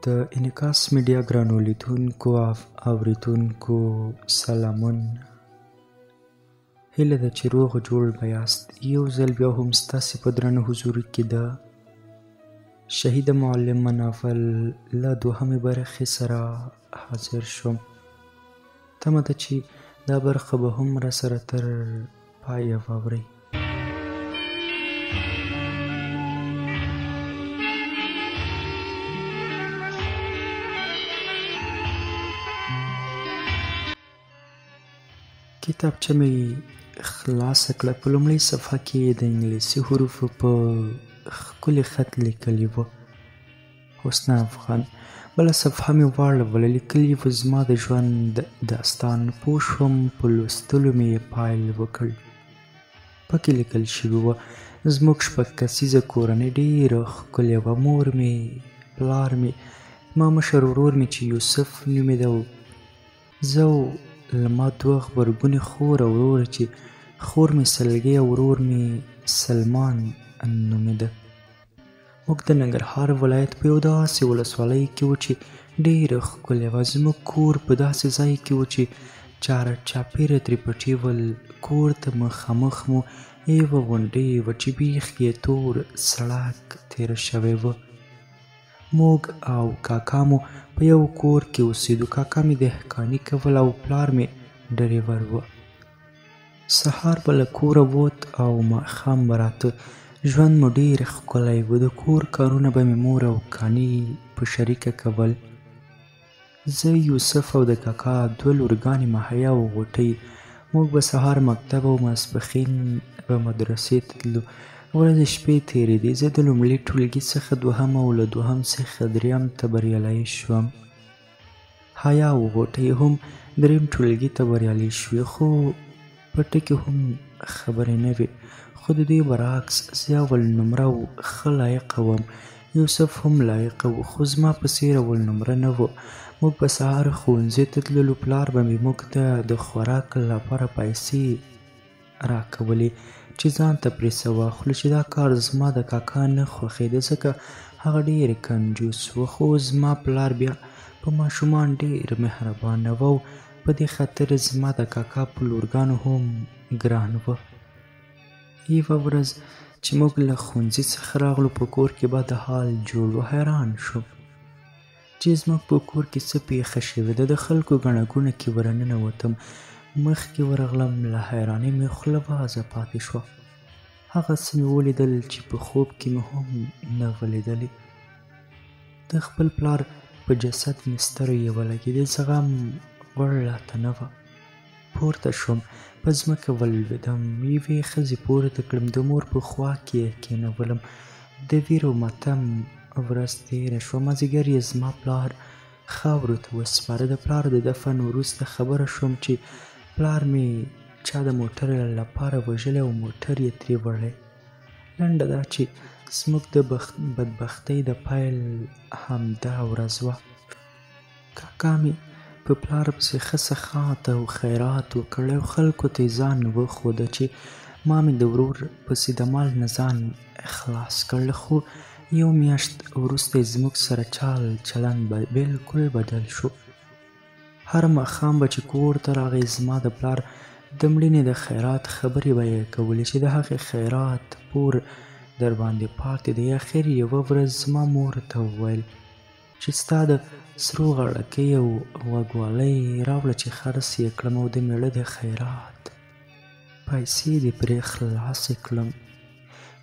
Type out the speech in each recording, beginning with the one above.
د انعکاس میډیا ګرانو لیدونکو اوریدونکو سلامون. هیله ده چې روغ جوړ به یاست. یو ځل بیا هم ستاسې په درنه حضور کې د شهید معلم ناول له دوهمې برخې سره حاضر شوم. تمه ده چې دا برخه به هم راسره تر پایه واورئ. کتابچه مې خلاصه کړه. په لومړۍ صفحه کې د انګلیسي حروفو په ښکلي خط لیکلي وه حسن افغان. بله صفحه مې واړوله، لیکلي وه زما د ژوند داستان. پوه شوم په لوستلو مې یې پیل وکړ. پکې لیکل شوي وه زموږ 6 کسیزه کورنۍ ډېره ښکلې وه. مور مې، پلار مې، ما مشر ورور مې چې یوسف نومېده، زه له ما 2 غبرګونې خور او ورور چې خور مې سلګۍ او ورور مې سلمان نومېده. موږ د ننګرهار ولایت په یو داسې ولسوالۍ کې وو چې ډېره ښکلې وه. زموږ کور په داسې ځای کې وو چې چاره چاپېره ترې پټي ول. کور ته مخامخ مو یوه غونډۍ وه چې بیخ یې تور سړک تېره شوی وه. موږ او کاکا مو په یو کور کې اوسېدو. کاکا مې دهقاني کول او پلار مې ډریور و. سهار به له کوره ووت او ماښام به راته. ژوند مو ډېر ښکلی و. د کور کارونه به مې مور او کاڼي په شریکه کول. زه، یوسف او د کاکا 2 لورګانې مهیا او غوټۍ. موږ به سهار مکتب او ماسپښین به مدرسې ته تلو. ورځې شپې تېرېدې. زه د لومړي ټولګي څخه 2 او له 2 څخه 3 ته بریالی شوم. حیا او غوټۍ هم 3 ټولګي ته بریالۍ شوې، خو په ټکي هم خبرې نه وې. خو د دوی برعکس زه اول نمره او ښه لایقه وم. یوسف هم لایقه و، خو زما په څېر اول نمره نه و. موږ به سهار ښوونځي ته تللو. پلار به مې موږ ته د خوراک لپاره پیسې راکولې چې ځان ته پرې څه واخلو، چې دا کار زما د کاکا نه خوښېده ځکه هغه ډېر کنجوس و. خو زما پلار بیا په ماشومان ډېر مهربانه و او په دې خاطر زما د کاکا په لورګانو هم ګران و. یوه ورځ چې موږ له ښوونځي څخه راغلو په کور کې بد حال جوړ و. حیران شوم چې زموږ په کور کې څه پېښه شوې ده. د خلکو ګڼه ګوڼه کې ورننوتم. مخکې ورغلم، له حیرانۍ مې خوله وازه پاتې شوه. هغه څه مې ولیدل چې په خوب کې مې هم نه و لیدلي. د خپل پلار په جسد مې سترګې ولګېدې. زغم وړ راته نه وه. پورته شوم، په ځمکه ولوېدم. یوې ښځې پورته کړم، د مور په خوا کې یې کېنولم. د ویر او ماتم ورځ تېره شوه. مازدیګر یې زما پلار خاورو ته وسپاره. د پلار د دفن وروسته خبره شوم چې پلار مې چا د موټر لپاره وژلی او موټر یې ترې وړی. لنډه دا چې زموږ د بدبختۍ د پیل همدا ورځ وه. کاکا مې په پلار پسې ښه سخات او خیرات وکړی او خلکو ته یې ځان وښوده چې ما مې د ورور پسې د مال نه ځان خلاص کړ. خو 1 میاشت وروسته یې زموږ سره چال چلند بلکل بدل شو. هر ماښام به چې کور ته راغی زما د پلار د مړینې د خیرات خبرې به یې کولې چې د هغې خیرات پور در باندې پاتې دی. اخر یوه ورځ زما مور ته وویل چې ستا د سرو غړکۍ او غوږوالۍ راوړه چې خرڅ یې کړم او د مېړه د خیرات پیسې دې پرې خلاصې کړم.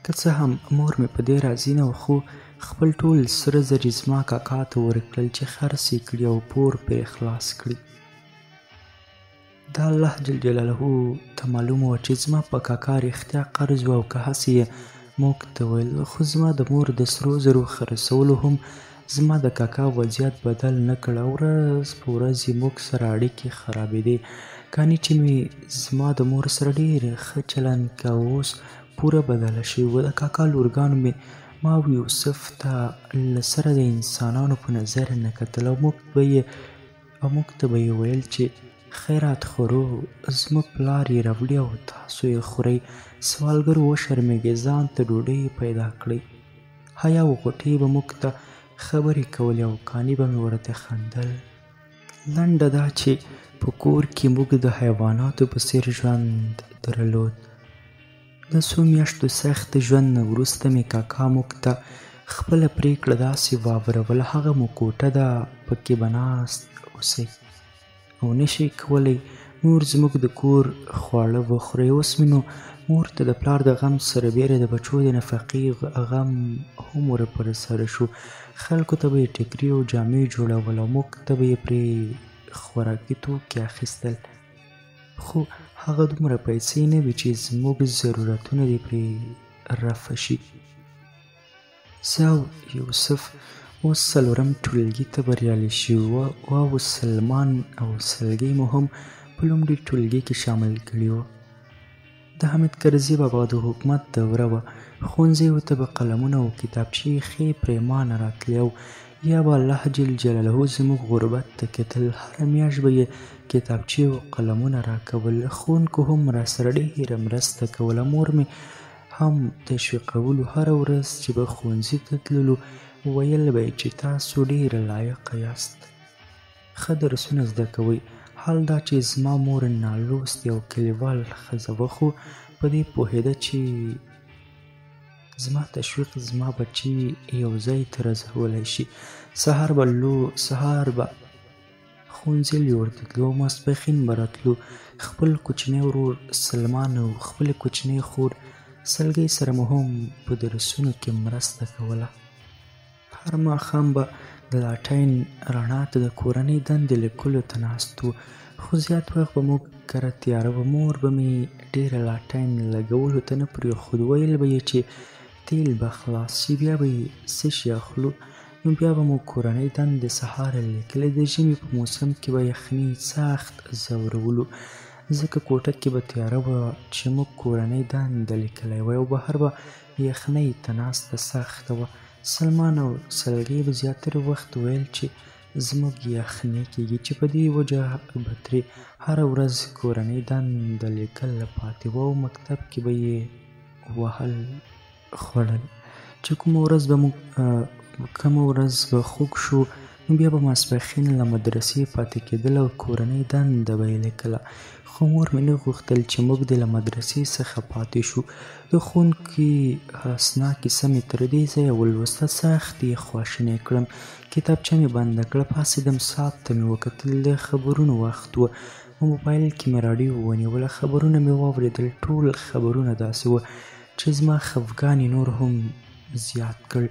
که څه هم مور مې په دې راضي نه وه، خو خپل ټول سره زر زما کاکا ته ورکړل چې خرڅ یې کړي او پور پرې خلاص کړي. دا الله جل جلاله ته معلومه وه چې زما په کاکا رښتیا قرض و او که هسې یې موږ ته ویل. خو زما د مور د سرو زرو خرڅولو هم زما د کاکا وضعیت بدل نه کړ. ورځ په ورځ یې موږ سره اړیکې خرابېدې. کانې چې مې زما د مور سره ډېر ښه چلند کاوه اوس پوره بدله شوې وه. د کاکا لورګانو مې ما او یوسف ته له سره د انسانانو په نظر نه کتل او موږ ته به یې ویل چې خیرات خورو، زموږ پلار یې راوړي او تاسو یې خورئ. سوالګرو وشرمېږئ، ځان ته ډوډۍ پیدا کړئ. حیا او غوټۍ به موږ ته خبرې کولې او کاني به مې ورته خندل. لنډه دا چې په کور کې موږ د حیواناتو په څېر ژوند درلود. د څو میاشتو سخت ژوند نه وروسته مې کاکا موږ ته خپله پرېکړه داسې واوروله، هغه مو کوټه ده، پکې به ناست اوسئ او نشئ کولی نور زموږ د کور خواړه وخورئ. اوس مې نو مور ته د پلار د غم سره بیره د بچو د نفقې غم هم ور سره شو. خلکو ته به یې ټیکري او جامې جوړول او موږ ته به یې پرې خوراکي توکي اخیستل، خو هغه دومره پیسې نه وې چې زموږ ضرورتونه دې پرې رفع شي. زه او یوسف اوس 4م ټولګي ته بریالي شوي وو او سلمان او سلګۍ مو هم په لومړي ټولګي کې شامل کړي وو. د حامد کرزي بابا د حکومت دوره وه. ښوونځیو ته به قلمونه او کتابچې ښې پرېمانه راتلې او یا به الله جل جلاله زموږ غربت ته کتل. هره میاشت به یې کتابچې او قلمونه راکول. ښوونکو هم راسره ډېره مرسته کوله. مور مې هم تشویقولو. هره ورځ چې به ښوونځي ته تللو ویل به یې چې تاسو ډېره لایقه یاست، ښه درسونه زده کوئ. حال دا چې زما مور نالوستې او کلیوال ښځه وه، خو په دې پوهېده چې زما تشویق زما بچي یو ځای ته رسولی شي. سهار به ښوونځي ورته تلو، ماسپښین به راتلو. خپل کوچنی ورور سلمان او خپلې کوچنۍ خور سلګۍ سره مو هم په درسونو کې مرسته کوله. هر ماښام به د لاټین رڼا ته د کورنۍ دندې لیکلو ته ناست وو، خو زیات وخت به موږ کره تیاره وه. مور به مې ډېره لاټین لګولو ته نه پرېښود. ویل به یې چې تیل به خلاص شي، بیا به یې څه شي اخلو. نو بیا به مو کورنۍ دندې سهار لیکلې. د ژمي په موسم کې به یخنۍ سخت ځورولو، ځکه کوټه کې به تیاره وه چې موږ کورنۍ دنده لیکلی وای او بهر به یخنۍ ته ناسته سخته وه. سلمان او سلګۍ به زیاتره وخت ویل چې زموږ یخنۍ کېږي، چې په دې وجه به ترې هره ورځ کورنۍ دنده لیکل پاتې وه او مکتب کې به یې وهل خوړل. چې کومه ورځ به خوږ شو نو بیا به ماسپښین له مدرسې پاتې کېدل او کورنۍ دنده به یې لیکله. خو مور مې نه غوښتل چې موږ دې له مدرسې څخه پاتې شو. د ښوونکي حسنا کیسه مې تر دې ځایه ولوسته، سخت یې خواشینی کړم. کتابچه مې بنده کړه، پاڅېدم، ساعت ته مې وکتل، د خبرونو وخت و. په موبایل کې مې راډیو ونیوله، خبرونه مې واورېدل. ټول خبرونه داسې وه چې زما خفګان یې نور هم زیات کړ.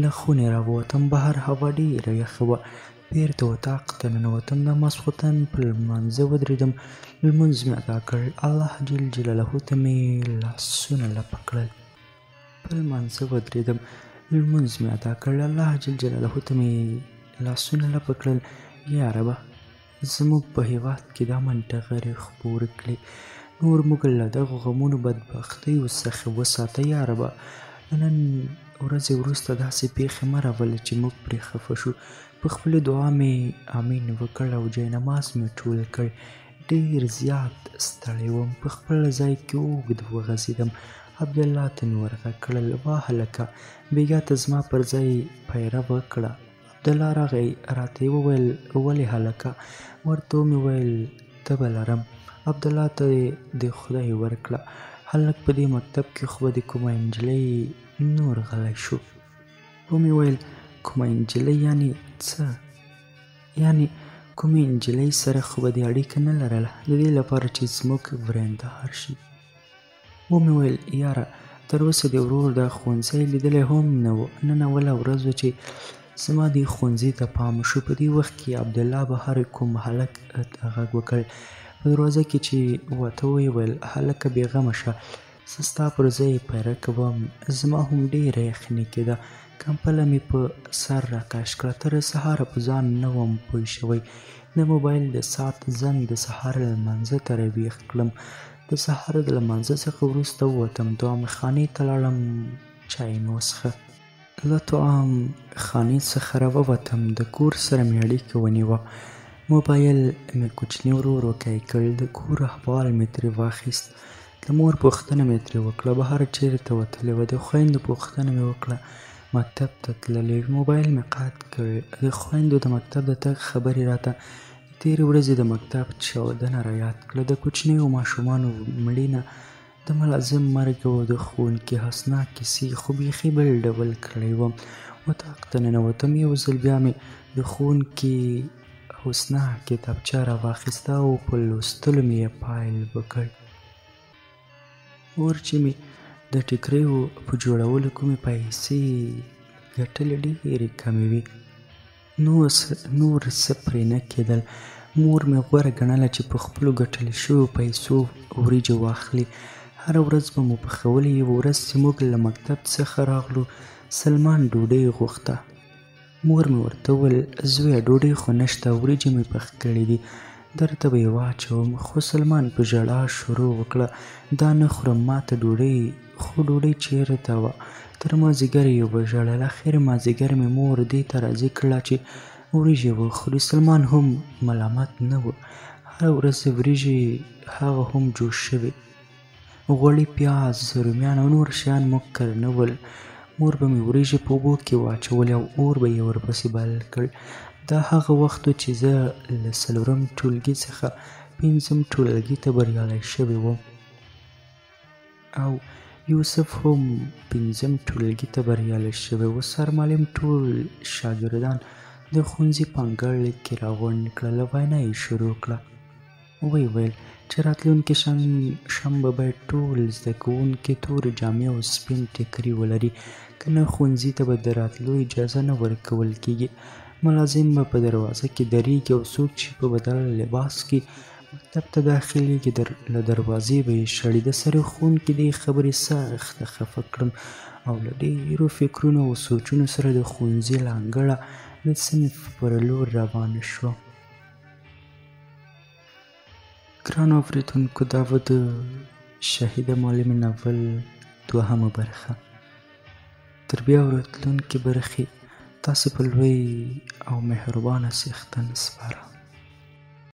له خونې راووتم، بهر هوا ډېره یخه وه. بېرته اطاق ته ننوتم. د ماسخوتن په لمانځه ودرېدم، لمونځ مې ادا کړ. الله جل جلاله ته مې لاسونه لپه کړل. یا ربه، زموږ په هېواد کې دا منټغرې خپورې کړې، نور موږ له دغو غمونو بدبختیو څخه وساته. یا ربه، نن ورځې وروسته داسې پیښې مه راولې چې موږ پرې خفه شو. په خپلې دعا مې امین وکړ او جاینماز مې ټول کړ. ډېر زیات ستړی وم. په خپل ځای کې اوږد وغځېدم. عبدالله ته مې ورغږ کړل: وا هلکه، بېګا ته زما پر ځای پیره وکړه. عبدالله راغی، راته یې وویل: ولې هلکه؟ ورته ومې ویل: تبه لرم. عبدالله ته دې خدای ورکړه. هلک په دې مکتب کې خو به د کومه نجلۍ نور غلی شو. ومې ویل: کومه نجلۍ یعنې څه؟ یعنې کومې نجلۍ سره خو به دې اړیکه نه لرله، د دې لپاره چې زموږ ورېندار شي. ومې ویل: یاره، تر اوسه دې ورور دا ښوونځی لیدلی هم نه و. نن اوله ورځ وه چې زما دې ښوونځي ته پام شو. په دې وخت کې عبدالله بهر کوم هلک ته غږ وکړ. په دروازه کې چې وته ویې ویل: هلکه بېغمه شه، زه ستا پر ځای پیره کوم. زما هم ډېره یخني کېده. کمپله مې په سر راکش کړه. تر سهاره په ځان نه وم پوه شوی. د موبایل د ساعت زنګ د سهار لمانځه ته راویښ کړم. د سهار د لمانځه څخه وروسته ووتم، دعا خانې ته لاړم، چای مې وڅښه. له طعام خانې څخه راووتم، د کور سره مې اړیکه ونیوه. موبایل مې کوچني ورور وکی کړ. د کور احوال مې ترې واخیست. د مور پوښتنه مې ترې وکړه، بهر چېرته وتلې وه. د خویندو پوښتنه مې وکړه. مکتب ته تللی، موبایل مې قات کړ. د خویندو د مکتب د تګ خبرې راته تېرې ورځې د مکتب چاودنه رایاد کړه. د کوچنیو ماشومانو مړینه، د ملازم مرګ او د ښوونکي حسنا کیسې خو بیخي بل ډول کړی وم. اطاق ته ننوتم. یو ځل بیا مې د ښوونکي حسنا کتابچه راواخیسته او په لوستلو مې یې پیل وکړ. اور چې مې د ټیکریو په جوړولو کومې پیسې ګټلې ډېرې کمې وې. نور څه پرې نه کېدل. مور مې غوره ګڼله چې په خپلو ګټلې شویو پیسو وریجې واخلي. هره ورځ به مو پخولې. یوه ورځ چې موږ له مکتب څخه راغلو، سلمان ډوډۍ غوښته. مور مې ورته وویل: زویه، ډوډۍ خو نشته، وریجې مې پخ کړي دي، درته به یې واچوم. خو سلمان په ژړا شروع وکړه: دا نه خورم، ماته ډوډۍ. خو ډوډۍ چېرته وه؟ تر مازدیګره یې وژړل. اخر مازدیګر مې مور دې ته راضي کړله چې وریجې وخوري. سلمان هم ملامت نه و. هره ورځ وریجې، هغه هم جوش شوې. غوړي، پیاز، رومیان او نور شیان موږ کرنول. مور به مې وریجې په اوبو کې واچولې او اور به یې ورپسې بل کړ. دا هغه وخت و چې زه له 4م ټولګي څخه 5م ټولګي ته بریالی شوی وم، او یوسف هم 5م ټولګي ته بریالی شوی و. سرمعلم ټول شاګردان د ښوونځي په انګړ کې راغونډ کړل. وینا یې شروع کړه. ویې ویل چې راتلونکې شنبه باید ټول زده کوونکي تورې جامې او سپین ټیکري ولري، که نه ښوونځي ته به د راتلو اجازه نه ورکول کېږي. ملازم به په دروازه کې درېږي او څوک چې په بدل لباس کې مکتب ته داخلېږي له دروازې به یې شړي. د سړي ښوونکي دې خبرې سخته خفه کړم او له ډېرو فکرونو او سوچونو سره د ښوونځي له انګړه د صنف پر لور روانه شوم. ګرانو اورېدونکو، دا به د شهیده معلمې ناول 2مه برخه. تر بیا ورتلونکې برخې تاسې په لوی او مهربانه څښتن سپارم.